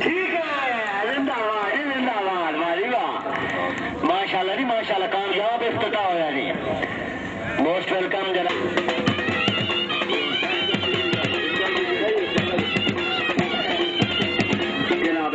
ٹھیک ہے، زندہ باد زندہ باد، ماری واہ، ماشاء اللہ جی ماشاء اللہ، کامیاب افتتاح ہوا جی، موسٹ ویلکم جناب۔ جناب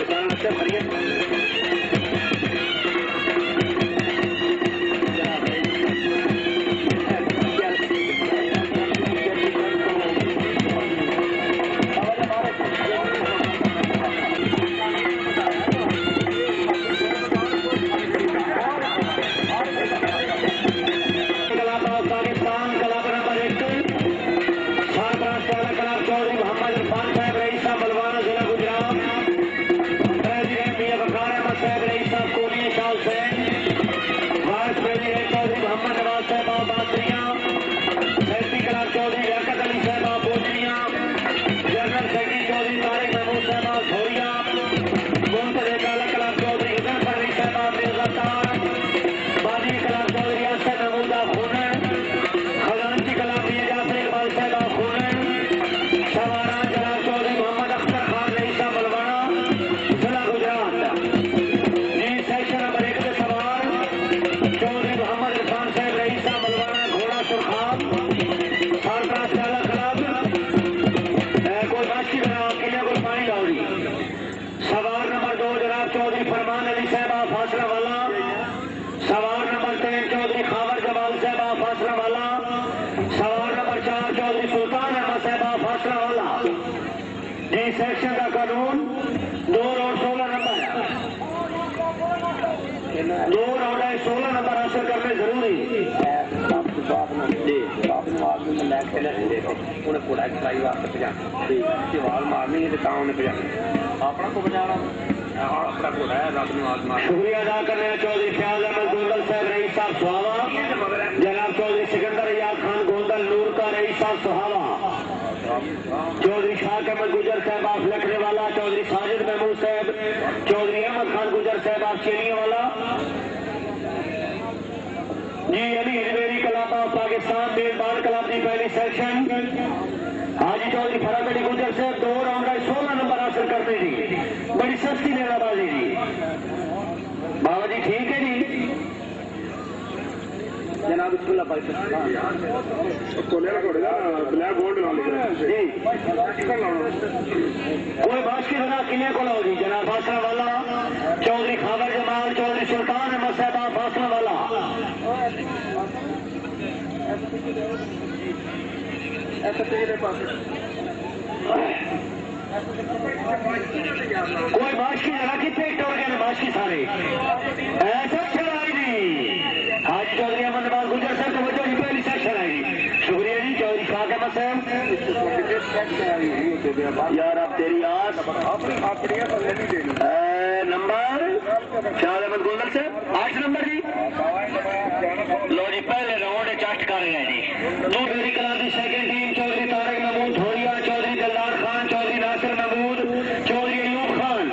سیکشن کا قانون 2 اور 16 نمبر ہے، 2 اور 16 نمبر حاصل کرنے ضروری شکریہ ادا کرنے چودھری فیاض احمد گوندل صاحب رئیس صاحب سہاوا، جناب چودھری سکندر یاد خان گوندل نور کا رئیس صاحب سہاوا، چودھری شاہ احمد گجر صاحب آپ لکھنے والا، چودھری ساجد محمود صاحب، چودھری احمد خان گجر صاحب آپ چینی والا، جی علی ہجویری کلاب آف پاکستان میزبان کلب کی پہلی سیکشن حاجی چودھری فرحت علی گجر صاحب 2 راؤنڈ 16 نمبر حاصل کرتے جی، بڑی سستی نیرا بازی جی، بابا جی ٹھیک ہے جی جناب بسم اللہ کوئی باش کی بنا کلے کو لاؤ جی، جناب فاصلہ والا چودھری خاور جمال، چودھری سلطان احمد صاحب فاصلہ والا، کوئی باش کی جگہ کتنے ٹوڑ گئے باش کی سارے ایسا چلائی جی، حاجی چودھری احمد نواز گجر صاحب تو بچوں کی پہلی سیکشن آئی جی، شکریہ جی چودھری شاہ احمد صاحب، یار آپ تیری آس نمبر شاہ احمد گوندل صاحب 8 نمبر جی، لو جی پہلے راؤنڈ چاشت کر رہے ہیں جی، دوسری کلاس کی second team Chaudhry Tariq Mahmood Dhoria, Chaudhry Dildar Khan, Chaudhry Nasir Mahmood, Chaudhry Ayub Khan,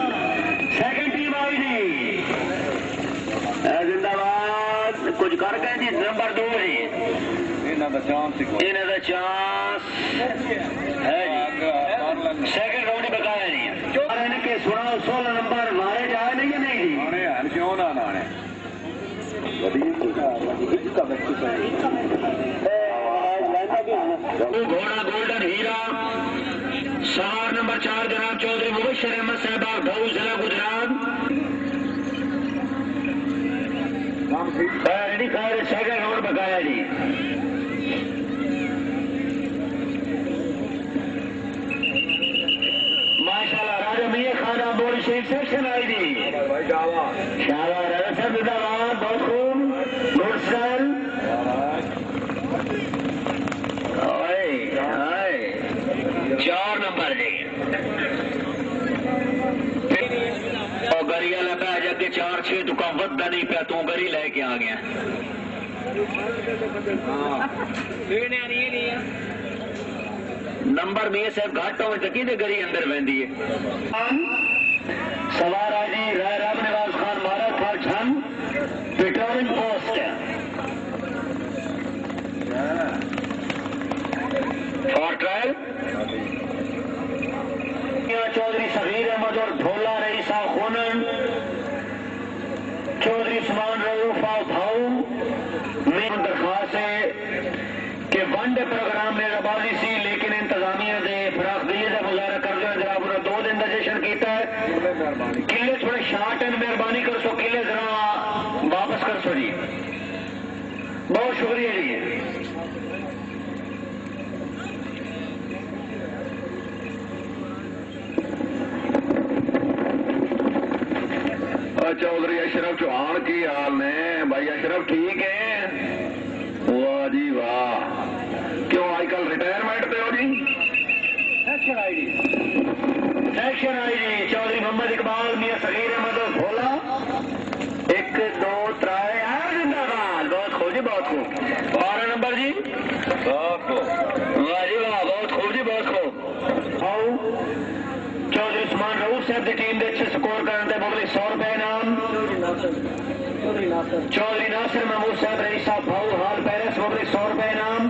second team آئی جی، زندہ باد کچھ کر گئے جی، نمبر 2 جی، انہوں کا چانس ہے جی، سیکنڈ راؤنڈ بتایا جی، ان کے 16 نمبر مارے جائے نہیں یا نہیں جی، کیوں نہ گھوڑا گولڈن ہیرا سوار نمبر 4 جناب چودھری مبشر احمد صاحب ڈھاؤ ضلع گجرات، سیکنڈ راؤنڈ بتایا جی، ماشاء اللہ راجا میاں خانہ بوڑی شریف سیکشن آئی جی، شاہباز راجا صاحب زندہ باد، بہت خوب گوڈسل 4 نمبر جی، اور گری والا پہ جا کے 4-6 تو کم ودا نہیں پیا، تو گری لے کے آ گیا، نمبر میں صاحب گھٹ ہوئے تو کھے گری اندر وہدی ہے، سوارا جی رائے رام نواز خان مارا فار چھن patrolling post for trial Chaudhry Saghir Ahmed और भोला रईसा खोनन, चौधरी उस्मान रऊफ भाऊ में दरखास्त है कि वन डे प्रोग्राम में रबाजी सी लेकिन इंतजामिया ने फराखदिली का मुजाहरा कर दिया। जनाब उन्होंने 2 दिन का जश्न किया है। किले थोड़े शार्ट एंड मेहरबानी कर सो, किले जरा वापस कर सो जी। बहुत शुक्रिया जी। चौधरी अशरफ चौहान की हाल ने भाई? अशरफ ठीक है? वाह जी वाह। क्यों आजकल रिटायरमेंट पे हो जी? सेक्शन आईडी चौधरी मोहम्मद इकबाल मियां सगीर अहमद और भोला 1 2 3 जिंदाबाद। बहुत खूब जी, बहुत खूब। 12 नंबर जी, वाह जी वाह, बहुत खूब जी, बहुत खूब। आओ चौधरी उस्मान रऊफ साहब की टीम के अच्छे स्कोर करने मुगल 100 रुपए इनाम। चौधरी नासिर महमूद साहब रईस साहब भाऊ हाल पैरिस मुगल 100 रुपए इनाम।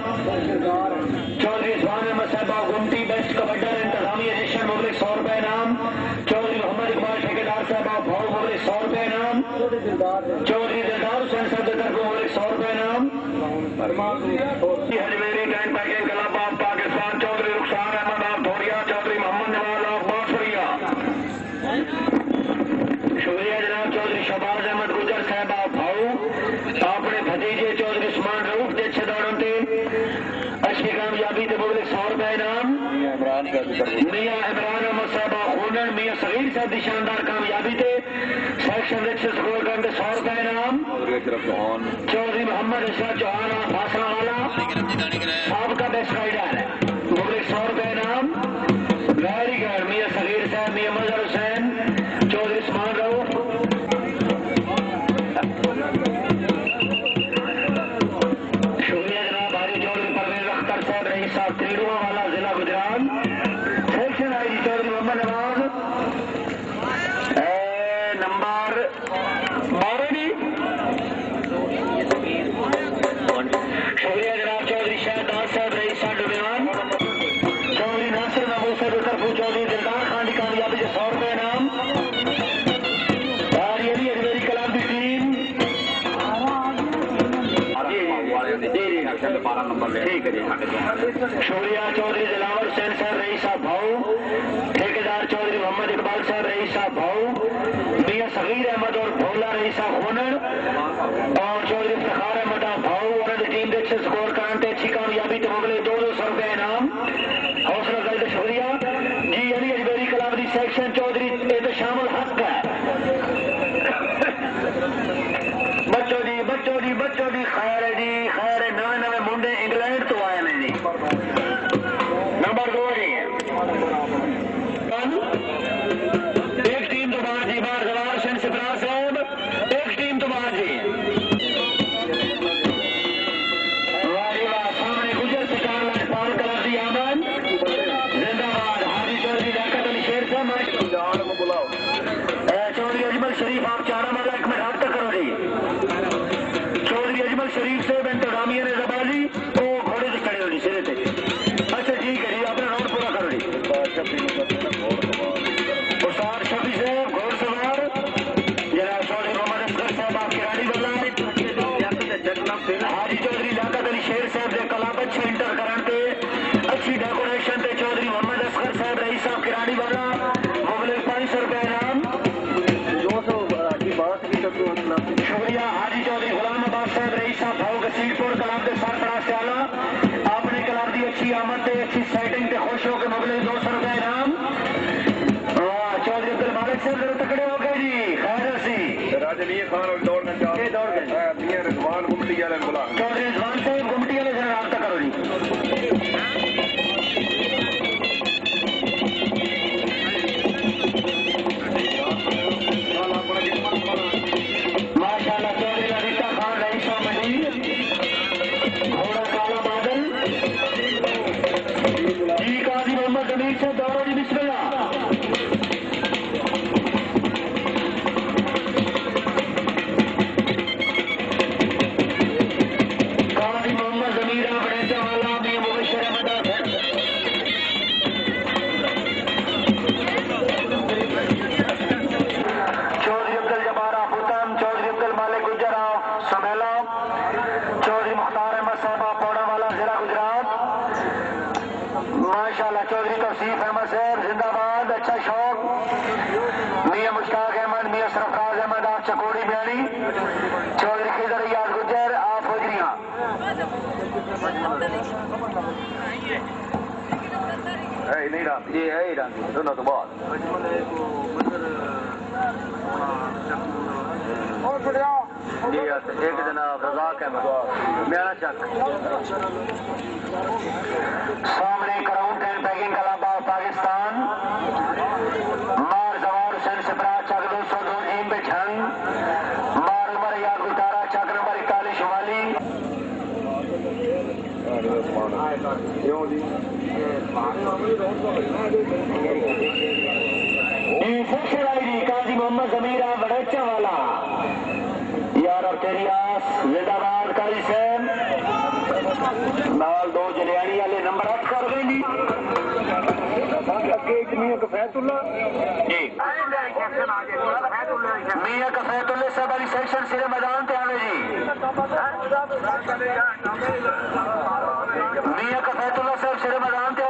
चौधरी इस्मान अहमद साहब गुमटी बेस्ट कबड्डर इंतजामी एडिशन मुगल 100 रुपए इनाम। चौधरी मोहम्मद इकबाल ठेकेदार साहब भाऊ मुगल 100 रुपए इनाम। चौधरी दिलदार हुसैन साहब की तरफ मुगल 100 रुपए इनाम। हजमेरी tent pegging club of Pakistan Chaudhry Rukhsar Ahmed आप धोरिया, चौधरी मोहम्मद नवाज आप बांसुरिया। शुक्रिया जनाब। चौधरी शहबाज अहमद गुजर साहब आप भाऊ अपने भतीजे चौधरी उस्मान रऊफ के अच्छे दौड़न थे अच्छी कामयाबी थे मुगल 100 रुपए इनाम। मियां इमरान अहमद साहब खूनन मियां सगीर साहब की शानदार कामयाबी थे सेक्शन अच्छे स्कोर करके 100 रुपए इनाम। चौधरी मोहम्मद अशरफ चौहान फासला वाला आपका बेस्ट राइडर है मुगल 100 रुपए इनाम। Very good. मियां सगीर साहब मियां मजहर हुसैन चौधरी उस्मान रऊफ। शुक्रिया जनाब। भारी चौधरी परवेज अख्तर साहब रईस साहब त्रिडुआ वाला जिला Gujrat. Section I G Chaudhry Muhammad Nawaz number 12 जी। शुक्रिया जनाब। चौधरी शहदाद साहब रईस साहब डुबियान। चौधरी नासिर महमूद साहब तरफू चौधरी दिलदार खान की कामयाबी से 100 रुपए इनाम। अजमेरी कलाम की टीम ठीक है जी। शुक्रिया। चौधरी दिलावर हुसैन साहब रईस साहब भाऊ ठेकेदार चौधरी मोहम्मद इकबाल साहब रईस साहब भाऊ मियां सगीर अहमद और भोला रईस साहब खोनन और चौधरी इफ्तिखार अहमद भाऊ उन्होंने टीम के अच्छे स्कोर कराने अच्छी कामयाबी तो मुगले 200 रुपए इनाम। हौसला अफजाई का शुक्रिया जी। अली अजमेरी कलावरी सेक्शन चौधरी ये तो शामिल हक है। बच्चों जी खैर है जी, खैर है। नवे नवे मुंडे इंग्लैंड तो आए हैं जी। नंबर 2 जी एक टीम तो बाहर जी, बाहर जवाहर हुसैन सिपरा साहब एक टीम तो बाहर जी। सामने गुजर सिकार पाल कलर दी आमन जिंदाबाद। हाजी चौधरी लियाकत अली शेर साहब चौधरी अजमल शरीफ आप चारा माला 1 मिनट हाथ तक करो जी। चौधरी अजमल शरीफ से इंतजामिया ने जबाजी वो घोड़े से खड़े हो जी सिरे से। अच्छा ठीक है जी, अपना राउंड पूरा करो जी। उस्ताद शफी साहब घोड़सवार जनाब चौधरी मोहम्मद असगर साहब आपकी रानी बल्ला। हाजी चौधरी लियाकत अली शेर साहब ने कलाब अच्छे इंटर कराते अच्छी डेकोरेशन थे चौधरी मोहम्मद असगर साहब रईस साहब की रानी वाला मुगल 500 रुपए इनाम। शुक्रिया। हाजी चौधरी गुलाम अब्बास साहब रईस साहब भाव गसीरपुर कलाब के साथ से आला आपने कलाब दी अच्छी आमद थे अच्छी सेटिंग थे खुश हो के मुगले 200 रुपए इनाम। चौधरी अब्दुल मालिक साहब जरा तकड़े हो गए जी। खैर सी चौधरी रिजवान साहब गुमटी वाले जरा रास्ता करो जी। माशाल्लाह चौधरी ललिता खान रईस मंडी घोड़ा काला बादल जी काजी मोहम्मद जमीर से दौड़ो जी। बिस्मिल्लाह। काजी मोहम्मद احمد میاں سرفراز احمد آپ چکوڑی بیانی چودھری خضر ریاض گجر آپ فوجریاں نہیں رام یہ ہے رام دونوں تو بہت جی ایک جناب رزاق احمد میرا چک سامنے کراؤنٹ اینڈ پیکنگ کلب آف پاکستان مار زوار حسین سپرا چک 202 جیم پہ جھنگ مار عمر یاد گٹارا چک نمبر 41 شمالی قاضی محمد ضمیر بڑچا والا یار اور تیری آس زندہ باد قاضی صاحب نال 2 جلیانی والے نمبر 8 کر گئے جی میاں کفیت اللہ صاحب علی سیکشن سرے میدان تے آوے جی میاں کفیت اللہ صاحب سرے میدان تے